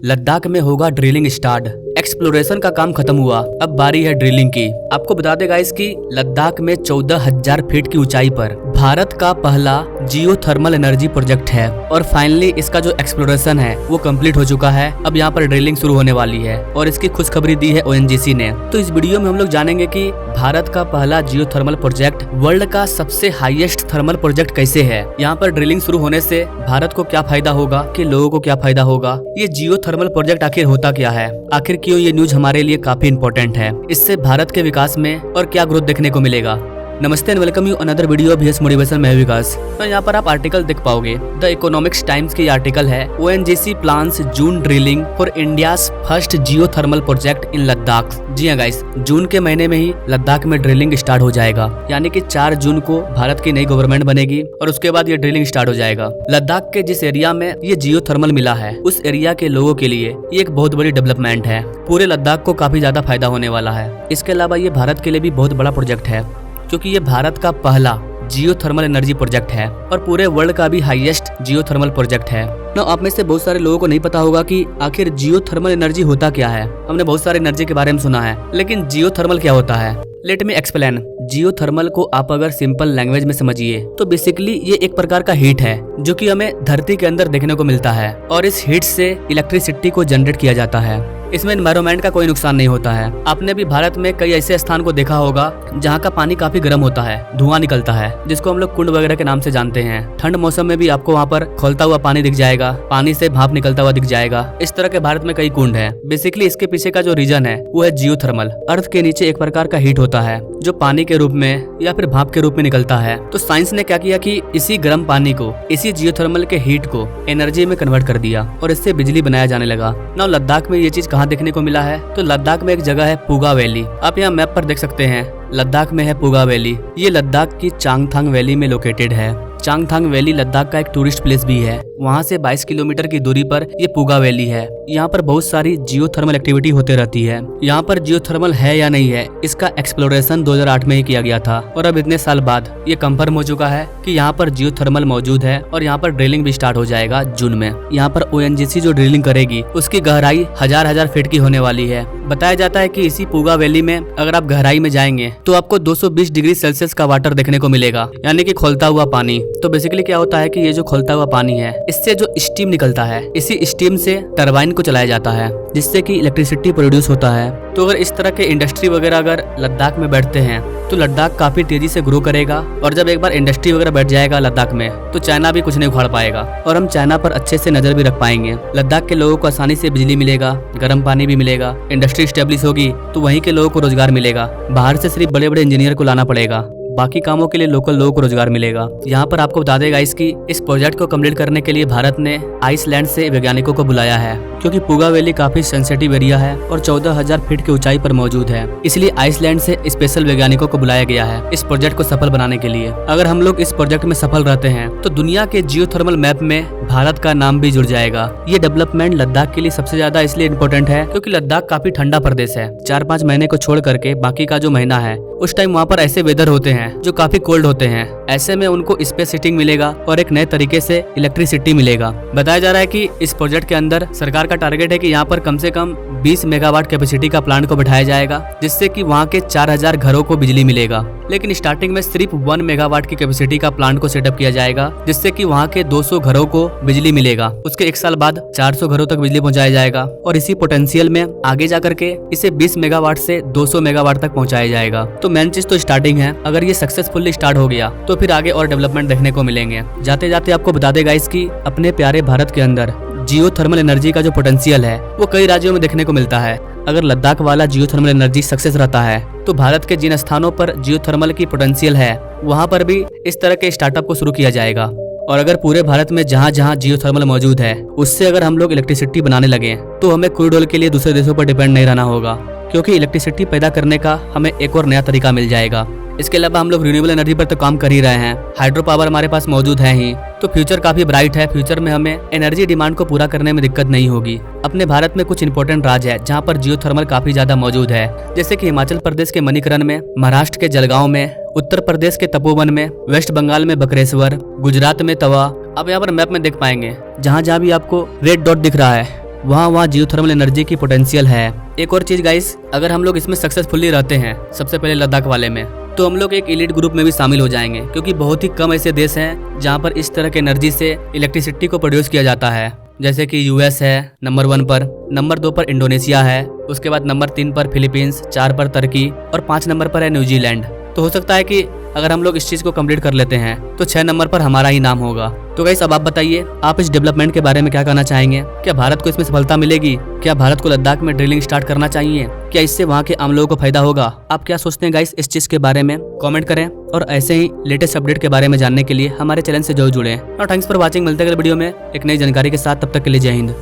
लद्दाख में होगा drilling start. Exploration का काम खत्म हुआ, अब बारी है ड्रिलिंग की। आपको बता दें गाइस कि लद्दाख में 14,000 फीट की ऊंचाई पर भारत का पहला जियो थर्मल एनर्जी प्रोजेक्ट है और फाइनली इसका जो एक्सप्लोरेशन है वो कंप्लीट हो चुका है। अब यहाँ पर ड्रिलिंग शुरू होने वाली है और इसकी खुशखबरी दी है ONGC ने। तो इस वीडियो में हम लोग जानेंगे कि भारत का पहला जियो थर्मल प्रोजेक्ट वर्ल्ड का सबसे हाईएस्ट थर्मल प्रोजेक्ट कैसे है, यहाँ पर ड्रिलिंग शुरू होने से भारत को क्या फायदा होगा, कि लोगों को क्या फायदा होगा, ये जियो थर्मल प्रोजेक्ट आखिर होता क्या है, आखिर क्यों ये न्यूज हमारे लिए काफी इंपॉर्टेंट है, इससे भारत के विकास में और क्या ग्रोथ देखने को मिलेगा। नमस्ते and welcome you another video of VS motivation. मैं विकास। तो यहाँ पर आप आर्टिकल देख पाओगे। द इकोनॉमिक्स टाइम्स की आर्टिकल है ONGC plans June drilling for India's first geothermal project in Ladakh. जी हाँ गाइस, जून के महीने में ही लद्दाख में ड्रिलिंग स्टार्ट हो जाएगा, यानी कि 4 जून को भारत की नई गवर्नमेंट बनेगी और उसके बाद ये ड्रिलिंग स्टार्ट हो जाएगा। लद्दाख के जिस एरिया में ये जियो थर्मल मिला है उस एरिया के लोगों के लिए ये एक बहुत बड़ी डेवलपमेंट है। पूरे लद्दाख को काफी ज्यादा फायदा होने वाला है। इसके अलावा ये भारत के लिए भी बहुत बड़ा प्रोजेक्ट है क्योंकि ये भारत का पहला जियो थर्मल एनर्जी प्रोजेक्ट है और पूरे वर्ल्ड का भी हाईएस्ट जियो थर्मल प्रोजेक्ट है। ना आप में से बहुत सारे लोगों को नहीं पता होगा कि आखिर जियो थर्मल एनर्जी होता क्या है। हमने बहुत सारे एनर्जी के बारे में सुना है, लेकिन जियो थर्मल क्या होता है? Let me explain. Geothermal को आप अगर सिंपल लैंग्वेज में समझिए तो बेसिकली ये एक प्रकार का हीट है जो कि हमें धरती के अंदर देखने को मिलता है और इस हीट से इलेक्ट्रिसिटी को जनरेट किया जाता है। इसमें एनवायरनमेंट का कोई नुकसान नहीं होता है। आपने भी भारत में कई ऐसे स्थान को देखा होगा जहाँ का पानी काफी गर्म होता है, धुआं निकलता है, जिसको हम लोग कुंड वगैरह के नाम से जानते हैं। ठंड मौसम में भी आपको वहाँ पर खौलता हुआ पानी दिख जाएगा, पानी से भाप निकलता हुआ दिख जाएगा। इस तरह के भारत में कई कुंड है। बेसिकली इसके पीछे का जो रीजन है वो है जियो थर्मल। अर्थ के नीचे एक प्रकार का हीट होता है जो पानी के रूप में या फिर भाप के रूप में निकलता है। तो साइंस ने क्या किया कि इसी गर्म पानी को, इसी जियो थर्मल के हीट को एनर्जी में कन्वर्ट कर दिया और इससे बिजली बनाया जाने लगा। नाउ लद्दाख में ये चीज कहाँ देखने को मिला है? तो लद्दाख में एक जगह है पुगा वैली। आप यहाँ मैप पर देख सकते हैं, लद्दाख में है पुगा वैली। ये लद्दाख की चांगथांग वैली में लोकेटेड है। चांगथांग वैली लद्दाख का एक टूरिस्ट प्लेस भी है। वहाँ से 22 किलोमीटर की दूरी पर ये पुगा वैली है। यहाँ पर बहुत सारी जियो थर्मल एक्टिविटी होते रहती है। यहाँ पर जियो थर्मल है या नहीं है, इसका एक्सप्लोरेशन 2008 में ही किया गया था और अब इतने साल बाद ये कंफर्म हो चुका है कि यहाँ पर जियो थर्मल मौजूद है और यहाँ पर ड्रिलिंग भी स्टार्ट हो जाएगा जून में। यहाँ पर ONGC जो ड्रिलिंग करेगी उसकी गहराई हजार फीट की होने वाली है। बताया जाता है कि इसी पुगा वैली में अगर आप गहराई में जाएंगे तो आपको 220 डिग्री सेल्सियस का वाटर देखने को मिलेगा, यानी कि खौलता हुआ पानी। तो बेसिकली क्या होता है कि ये जो खौलता हुआ पानी है इससे जो स्टीम निकलता है, इसी स्टीम से टरबाइन को चलाया जाता है जिससे कि इलेक्ट्रिसिटी प्रोड्यूस होता है। तो अगर इस तरह के इंडस्ट्री वगैरह अगर लद्दाख में बैठते हैं तो लद्दाख काफी तेजी से ग्रो करेगा और जब एक बार इंडस्ट्री वगैरह बैठ जाएगा लद्दाख में तो चाइना भी कुछ नहीं उखाड़ पाएगा और हम चाइना पर अच्छे से नजर भी रख पाएंगे। लद्दाख के लोगों को आसानी से बिजली मिलेगा, गर्म पानी भी मिलेगा, इंडस्ट्री स्टेब्लिश होगी तो वहीं के लोगों को रोजगार मिलेगा। बाहर से सिर्फ बड़े बड़े इंजीनियर को लाना पड़ेगा, बाकी कामों के लिए लोकल लोगों को रोजगार मिलेगा। यहाँ पर आपको बता देगा इसकी इस प्रोजेक्ट को कंप्लीट करने के लिए भारत ने आइसलैंड से वैज्ञानिकों को बुलाया है क्योंकि पुगा वैली काफी सेंसिटिव एरिया है और 14,000 फीट की ऊंचाई पर मौजूद है। इसलिए आइसलैंड से स्पेशल वैज्ञानिकों को बुलाया गया है इस प्रोजेक्ट को सफल बनाने के लिए। अगर हम लोग इस प्रोजेक्ट में सफल रहते हैं तो दुनिया के जियो थर्मल मैप में भारत का नाम भी जुड़ जाएगा। ये डेवलपमेंट लद्दाख के लिए सबसे ज्यादा इसलिए इम्पोर्टेंट है क्योंकि लद्दाख काफी ठंडा प्रदेश है। 4-5 महीने को छोड़ करके बाकी का जो महीना है उस टाइम वहाँ पर ऐसे वेदर होते हैं जो काफी कोल्ड होते हैं। ऐसे में उनको स्पेस हीटिंग मिलेगा और एक नए तरीके से इलेक्ट्रिसिटी मिलेगा। बताया जा रहा है कि इस प्रोजेक्ट के अंदर सरकार का टारगेट है कि यहाँ पर कम से कम 20 मेगावाट कैपेसिटी का प्लांट को बैठाया जाएगा जिससे कि वहाँ के 4,000 घरों को बिजली मिलेगा। लेकिन स्टार्टिंग में सिर्फ 1 मेगावाट की कैपेसिटी का प्लांट को सेटअप किया जाएगा जिससे कि वहाँ के 200 घरों को बिजली मिलेगा। उसके 1 साल बाद 400 घरों तक बिजली पहुँचाया जाएगा और इसी पोटेंशियल में आगे जाकर के इसे 20 मेगावाट से 200 मेगावाट तक पहुँचाया जाएगा। तो मेन चीज तो स्टार्टिंग है। अगर ये सक्सेसफुली स्टार्ट हो गया तो फिर आगे और डेवलपमेंट देखने को मिलेंगे। जाते जाते आपको बता देगा इसकी अपने प्यारे भारत के अंदर जियो थर्मल एनर्जी का जो पोटेंशियल है वो कई राज्यों में देखने को मिलता है। अगर लद्दाख वाला जियो थर्मल एनर्जी सक्सेस रहता है तो भारत के जिन स्थानों पर जियो थर्मल की पोटेंशियल है वहाँ पर भी इस तरह के स्टार्टअप को शुरू किया जाएगा। और अगर पूरे भारत में जहाँ जहाँ जियो थर्मल मौजूद है उससे अगर हम लोग इलेक्ट्रिसिटी बनाने लगे तो हमें क्रूड ऑयल के लिए दूसरे देशों पर डिपेंड नहीं रहना होगा क्योंकि इलेक्ट्रिसिटी पैदा करने का हमें एक और नया तरीका मिल जाएगा। इसके अलावा हम लोग रिन्यूएबल एनर्जी पर तो काम कर ही रहे हैं, हाइड्रो पावर हमारे पास मौजूद है ही। तो फ्यूचर काफी ब्राइट है। फ्यूचर में हमें एनर्जी डिमांड को पूरा करने में दिक्कत नहीं होगी। अपने भारत में कुछ इंपॉर्टेंट राज्य है जहाँ पर जियो थर्मल काफी ज्यादा मौजूद है, जैसे कि हिमाचल प्रदेश के मणिकरण में, महाराष्ट्र के जलगांव में, उत्तर प्रदेश के तपोवन में, वेस्ट बंगाल में बकरेश्वर, गुजरात में तवा। आप यहाँ पर मैप में देख पाएंगे जहाँ जहाँ भी आपको रेड डॉट दिख रहा है वहाँ जियोथर्मल एनर्जी की पोटेंशियल है। एक और चीज गाइस, अगर हम लोग इसमें सक्सेसफुली रहते हैं सबसे पहले लद्दाख वाले में, तो हम लोग एक एलिट ग्रुप में भी शामिल हो जाएंगे, क्योंकि बहुत ही कम ऐसे देश हैं जहाँ पर इस तरह के एनर्जी से इलेक्ट्रिसिटी को प्रोड्यूस किया जाता है। जैसे कि यूएस है नंबर 1 पर, नंबर 2 पर इंडोनेशिया है, उसके बाद नंबर 3 पर फिलीपींस, 4 पर तुर्की और 5 नंबर पर है न्यूजीलैंड। तो हो सकता है कि अगर हम लोग इस चीज को कंप्लीट कर लेते हैं तो 6 नंबर पर हमारा ही नाम होगा। तो गाइस अब आप बताइए, आप इस डेवलपमेंट के बारे में क्या कहना चाहेंगे? क्या भारत को इसमें सफलता मिलेगी? क्या भारत को लद्दाख में ड्रिलिंग स्टार्ट करना चाहिए? क्या इससे वहाँ के आम लोगों को फायदा होगा? आप क्या सोचते हैं गाइस इस चीज के बारे में? कमेंट करें और ऐसे ही लेटेस्ट अपडेट के बारे में जानने के लिए हमारे चैनल से जरूर जुड़ें। और थैंक्स फॉर वॉचिंग। मिलते हैं अगले वीडियो में एक नई जानकारी के साथ, तब तक के लिए जय हिंद।